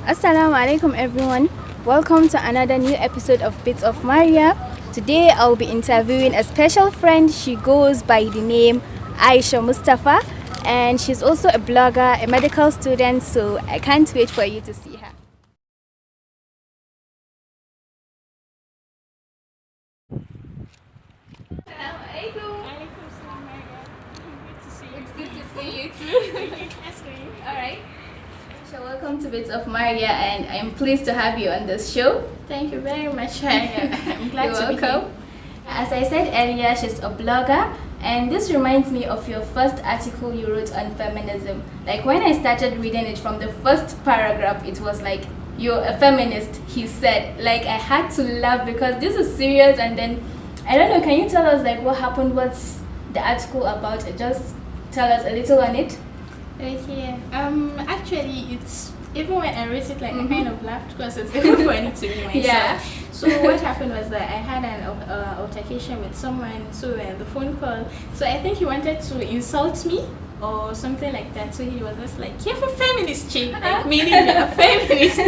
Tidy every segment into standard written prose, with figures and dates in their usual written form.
Assalamu alaikum everyone. Welcome to another new episode of Bits of Maria. Today I'll be interviewing a special friend. She goes by the name Aisha Mustapha, and she's also a blogger, a medical student, so I can't wait for you to see her. Assalamu alaikum. Alaikum salam, Maria. Good to see you. It's good to see you too. That's great. Alright. So welcome to Bits of Maria, and I'm pleased to have you on this show. Thank you very much, Maria. I'm glad You're to be welcome. here. As I said earlier, she's a blogger, and this reminds me of your first article you wrote on feminism. Like when I started reading it from the first paragraph, it was like, "You're a feminist," he said. Like I had to laugh because this is serious, and then I don't know, can you tell us like what happened? What's the article about? Just tell us a little on it. Okay. Actually, it's even when I wrote it, like I kind of laughed because it's even funny to me myself. Yeah. So what happened was that I had an altercation with someone. So the phone call. So I think he wanted to insult me or something like that. So he was just like, "You're a feminist chick," like meaning you're a feminist.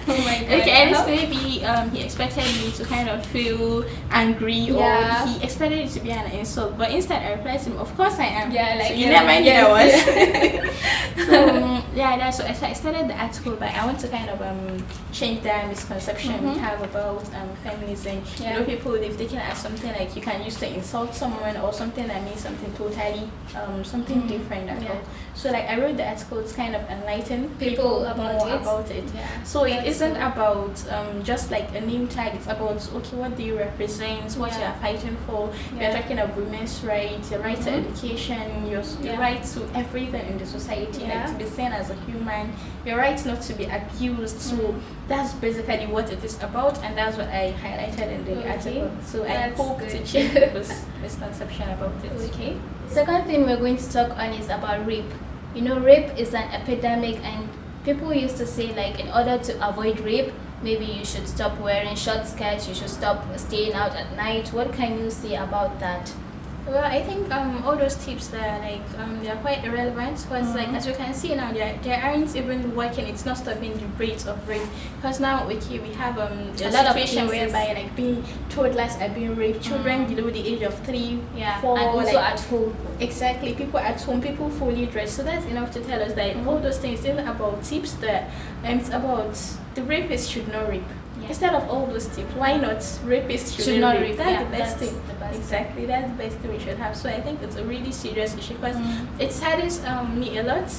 Oh my god. Okay, at least maybe he expected me to kind of feel angry, or he expected it to be an insult. But instead, I replied to him, "Of course I am." Yeah, like so you never knew I was. Yeah. So I started the article, but I want to kind of change that misconception we have about feminism. Yeah. You know, people they've taken it as something like you can use to insult someone, or something that means something totally something different at all. So like I wrote the article to kind of enlighten people about it. Yeah. So it isn't about just like a name tag. It's about, okay, what do you represent, what you are fighting for. You're talking about women's rights, your right to education, your right to everything in the society, like to be seen as a human, your right not to be abused. So that's basically what it is about, and that's what I highlighted in the article. So I hope to change this misconception about it. Okay. Second thing we're going to talk on is about rape. You know, rape is an epidemic, and people used to say like in order to avoid rape, maybe you should stop wearing short skirts, you should stop staying out at night. What can you say about that? Well, I think all those tips that like they are quite irrelevant because like as you can see now they aren't even working. It's not stopping the rates of rape because now we have a situation whereby like being toddlers are being raped, children below the age of 3, 4, and also like, at home. Exactly, people at home, people fully dressed. So that's enough to tell us that all those things isn't about tips that it's about the rapist should not rape. Instead of all those tips, why not rapists should not rape? That's the best thing. Exactly, that's the best thing we should have. So I think it's a really serious issue because it saddens me a lot.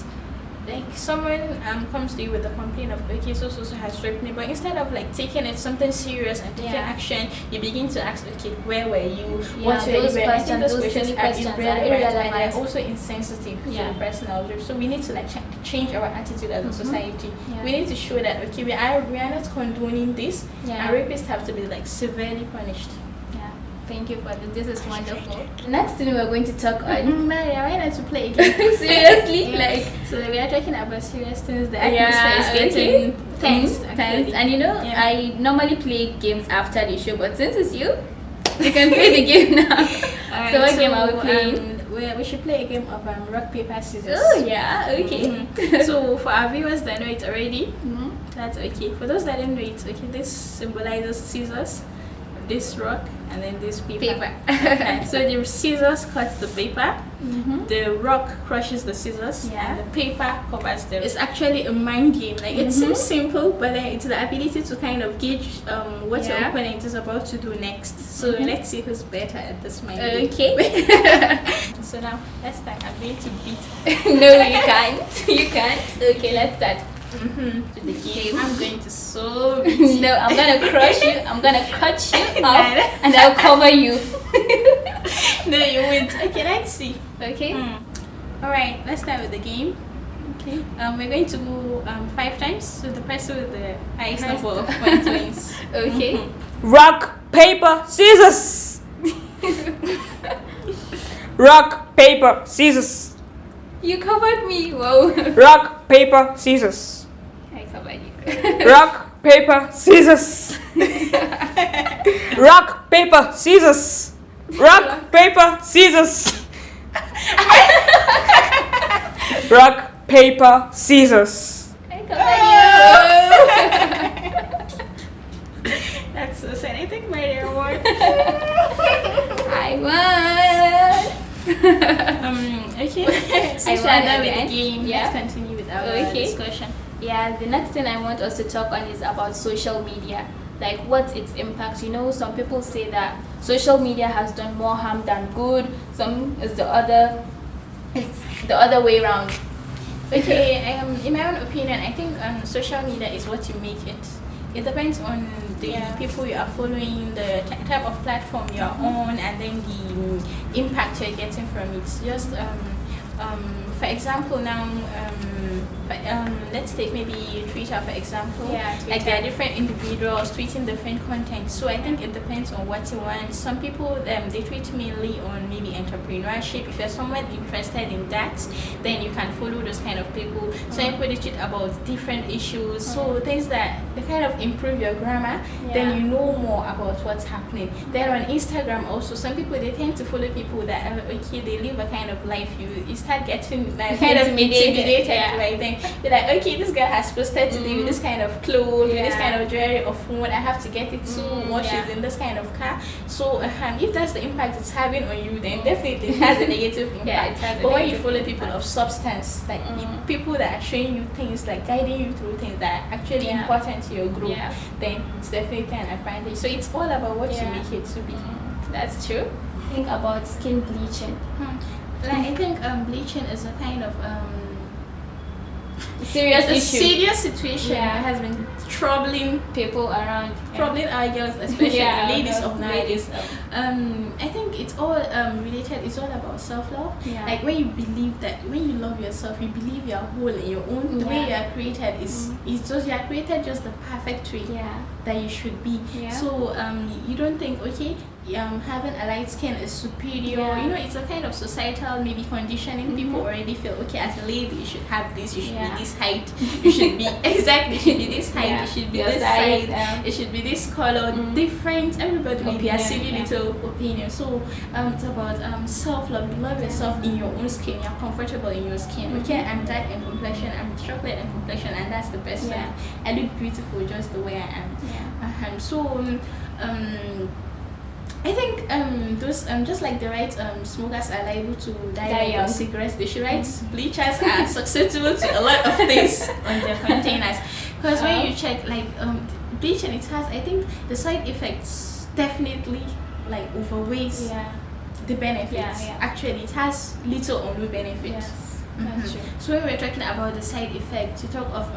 Like someone comes to you with a complaint of, okay, so has raped me, but instead of like taking it something serious and taking action, you begin to ask, okay, where were you? What were you? I think those questions are irrelevant and they're also insensitive to the personal life. So we need to like change our attitude as a society. We need to show that okay, we are not condoning this, and rapists have to be like severely punished. Thank you for this. This is wonderful. Next thing we're going to talk on. Maria, why not to play a game? Seriously? Like so we are talking about serious things. The atmosphere is getting tense. And you know, I normally play games after the show, but since it's you can play the game now. Right, so what game are we playing? We should play a game of rock, paper, scissors. Oh yeah, okay. So for our viewers that know it already, that's okay. For those that don't know it, okay, this symbolizes scissors, this rock, and then this paper. So the scissors cuts the paper, the rock crushes the scissors, and the paper covers them. It's actually a mind game. Like it seems simple, but then it's the ability to kind of gauge what your opponent is about to do next. So let's see who's better at this mind game. Okay. So now let's start. I'm going to beat. No, you can't. You can't. Okay, let's start. To the game. I'm going to so beat you. No, I'm gonna crush you. I'm gonna cut you off, and I'll cover you. No, you won't. Okay, let's see. Okay. All right, let's start with the game. Okay. We're going to go 5 times. So the person with the highest number of points wins. Okay. Rock, paper, scissors. Rock, paper, scissors. You covered me. Whoa. Rock, paper, scissors. I covered you. Rock, paper, scissors. Rock, paper, scissors. Rock, paper, scissors. Rock, paper, scissors. I covered you. discussion. Yeah, the next thing I want us to talk on is about social media. Like, what's its impact? You know, some people say that social media has done more harm than good. Some is it's the other way around. Okay, in my own opinion, I think social media is what you make it. It depends on the people you are following, the type of platform you are on, and then the impact you're getting from it. Just for example, now let's take maybe Twitter for example. Yeah, like there are different individuals tweeting different content. So I think it depends on what you want. Some people they tweet mainly on maybe entrepreneurship. If you're someone interested in that, then you can follow those kind of people. Some people they tweet about different issues. So things that they kind of improve your grammar. Then you know more about what's happening. Then on Instagram also, some people they tend to follow people that are okay, they live a kind of life. You start getting like kind of intimidated by them. You're like, okay, this girl has posted today with this kind of clothes, with this kind of jewelry or phone. I have to get it soon. Or she's in this kind of car. So if that's the impact it's having on you, then definitely it has a negative impact. But when you follow people of substance, like people that are showing you things, like guiding you through things that are actually important to your growth, then it's definitely an advantage. So it's all about what you make it to be. That's true. Think about skin bleaching. Like I think bleaching is a kind of serious issue. Serious situation that has been troubling people around, troubling our girls, especially the ladies of nowadays. I think it's all related. It's all about self-love. Like when you believe that, when you love yourself, you believe you're whole in your own. The way you are created is just you are created just the perfect way that you should be. So you don't think okay. Having a light skin is superior. You know, it's a kind of societal maybe conditioning. People already feel okay, as a lady you should have this, you should be this height, you should be exactly, you should be this height, you should be this size, it should be this color, different. Everybody will be a silly little opinion. So it's about self-love. You love yourself in your own skin, you're comfortable in your skin. Okay, I'm dark in complexion, I'm chocolate in complexion, and that's the best one. I look beautiful just the way I am. So I think those just like the right smokers are liable to die of cigarettes, they should write bleachers are susceptible to a lot of things on their containers. Because when you check like bleaching, it has, I think the side effects definitely like overweighs the benefits. Actually it has little or no benefits. So when we're talking about the side effects, you talk of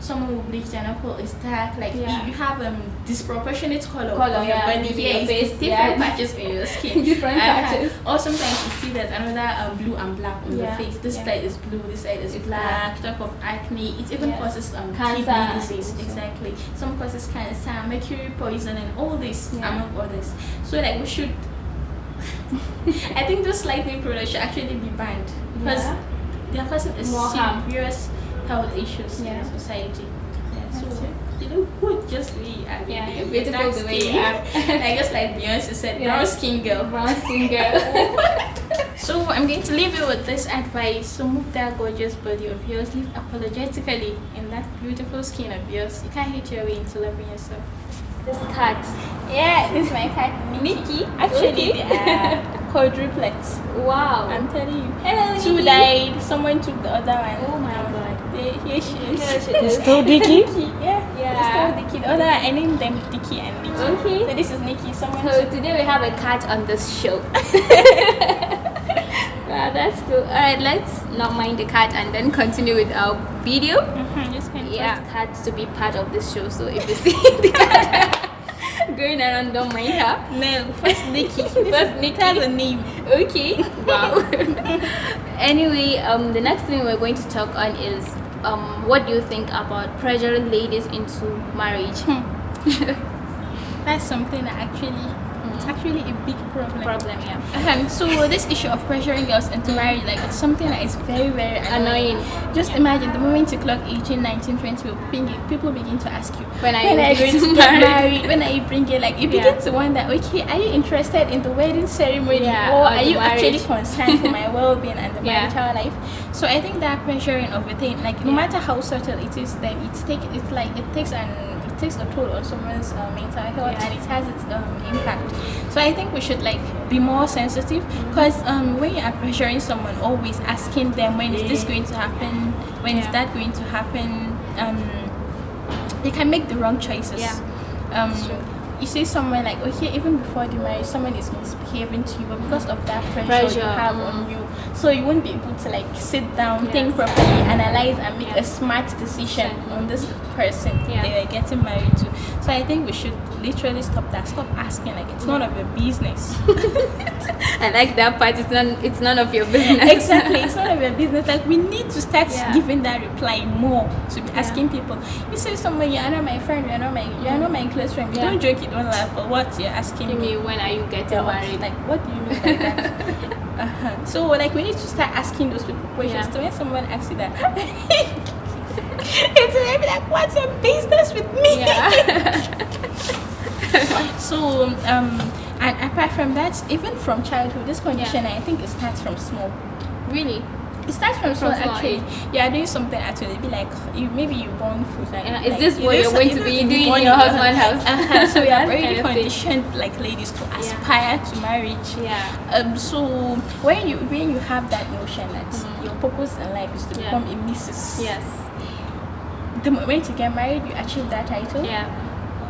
someone who bleach their knuckle is dark, like you have disproportionate color of your body, your face, different patches on your skin, different patches. Or sometimes you see there's another blue and black on the face. This side is blue, this side is black. Talk of acne, it even causes kidney disease. Exactly. Some causes cancer, mercury poisoning, all this among others. So like we should I think those lightning products should actually be banned because they are causing serious health issues in society. So you would just be beautiful the way you are. I guess like Beyonce said, brown skin girl. So I'm going to leave you with this advice. So move that gorgeous body of yours, live apologetically in that beautiful skin of yours. You can't hate your way into loving yourself. This cat. This is my cat Nikki. Actually they are quadruplets. Wow. I'm telling you. Hello, Two died, someone took the other one. Oh my god. Here she is. Still Dicky? Still Dicky. The other one, I named them Dicky and Nikki. Okay. So this is Nikki. So today we have a cat on this show. Wow, that's cool. Alright, let's not mind the cat and then continue with our video. Just cats to be part of this show, so if you see the cat going around, don't mind her. No, first Nikki. First Nikki has a name. Okay. Wow. Anyway, the next thing we're going to talk on is what do you think about pressuring ladies into marriage? That's something that actually it's actually a big problem. So this issue of pressuring girls into marriage, like it's something that is very, very annoying. Just imagine the moment you clock 18, 19, 20, people begin to ask you, when are you going to get married? When are you bringing? Like you begin to wonder, okay, are you interested in the wedding ceremony, or are you actually concerned for my well-being and the marital life? So I think that pressuring of a thing, like no matter how subtle it is, then it takes takes a toll on someone's mental health, and it has its impact. So I think we should like be more sensitive, because when you are pressuring someone, always asking them when is this going to happen, when is that going to happen, they can make the wrong choices. You see someone like, okay, even before the marriage, someone is misbehaving to you, but because of that pressure you have on you, so you won't be able to like sit down, think properly, analyze, and make a smart decision on this person they are getting married to. So I think we should literally stop asking, like it's none of your business. I like that part. It's none of your business. Exactly, it's none of your business. Like we need to start giving that reply more, to be asking people. You say someone, you are not my friend, you are not my close friend. You don't joke, you don't laugh, but what you're asking me, when are you getting married? Like what do you mean by that? So like we need to start asking those people questions. So when someone asks you that, it's maybe like, what's your business with me? So and apart from that, even from childhood, this condition I think it starts from small. Really? It starts from small, actually. You are doing something actually. Be like, maybe you born food. Is like, this what you're going to be doing in your husband's house? So we are already conditioned, like ladies, to aspire to marriage. So when you have that notion that your purpose in life is to become a Mrs. The moment you get married, you achieve that title.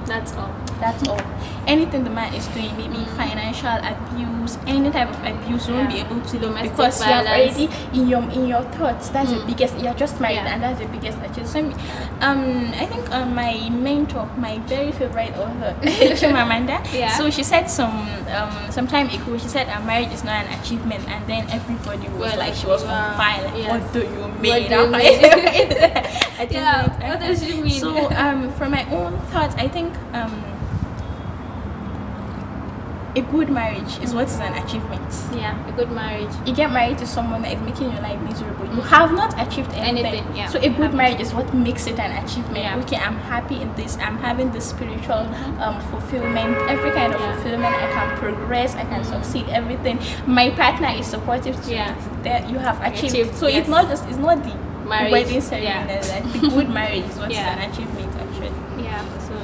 That's all. Anything the man is doing, maybe financial abuse, any type of abuse, you won't be able to do, because you have already in your thoughts. That's the biggest. You're just married, and that's the biggest achievement. So, I think my mentor, my very favorite author, Chimamanda. So she said some time ago, she said marriage is not an achievement, and then everybody was like, she was on fire. Like, what do you mean? What does she mean? So from my own thoughts, I think a good marriage is what is an achievement. A good marriage. You get married to someone that is making your life miserable. You have not achieved anything. So a good marriage is what makes it an achievement. Okay, I'm happy in this. I'm having this spiritual fulfillment, every kind of fulfillment. I can progress. I can succeed. Everything. My partner is supportive to me. That you have achieved. So it's not the marriage. Wedding ceremony. Like the good marriage is what is an achievement actually. So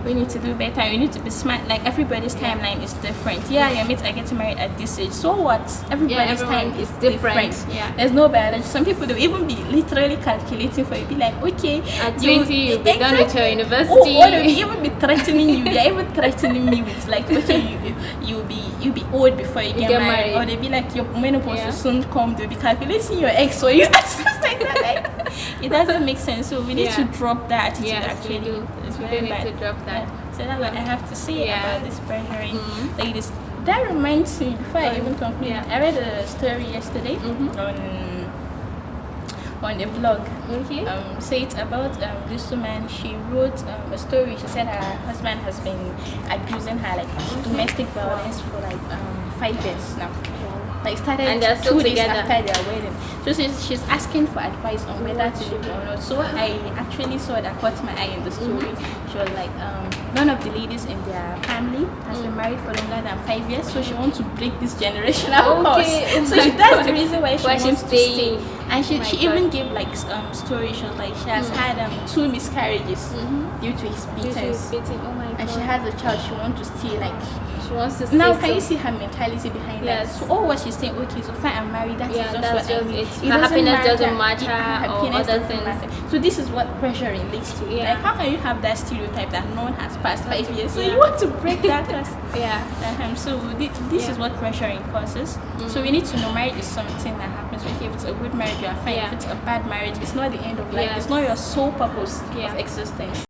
we need to do better. We need to be smart. Like everybody's timeline is different. Your mates are getting married at this age. So what? Everybody's time is different. There's no biology. Some people will even be literally calculating for you. Be like, okay, at 20 you'll be done with your university. Or they'll even be threatening you. They're even threatening me with like, okay, you'll be old before you get married. Or they'll be like, your menopause will soon come. They'll be calculating your ex for you. Like that. Like, it doesn't make sense. So we need to drop that attitude. Actually, we do. It's we very need bad. to drop that. So that's what I have to say about this pressuring ladies. That reminds me, before I even conclude, I read a story yesterday on a blog. So it's about this woman. She wrote a story. She said her husband has been abusing her, like domestic violence, for like 5 years now. Like started and they're still 2 days together after their wedding. So she's asking for advice on whether to leave or not. So I actually saw that caught my eye in the story. She was like, none of the ladies in their family has been married for longer than 5 years, so she wants to break this generational curse. So that's the reason why she wants to stay. And she even gave like story. She was like, she has had 2 miscarriages due to his beatings. And she has a child. She wants to stay, like she wants to stay. Now can you see her mentality behind that? So all what she's saying, okay, so fine, I'm married, that's just what I mean. Her happiness doesn't matter, or other things. So this is what pressuring leads to. Like, how can you have that stereotype that no one has passed 5 years? So you want to break that curse. So this is what pressuring causes. So we need to know marriage is something that happens. Okay, if it's a good marriage, you are fine. If it's a bad marriage, it's not the end of life. It's not your sole purpose of existence.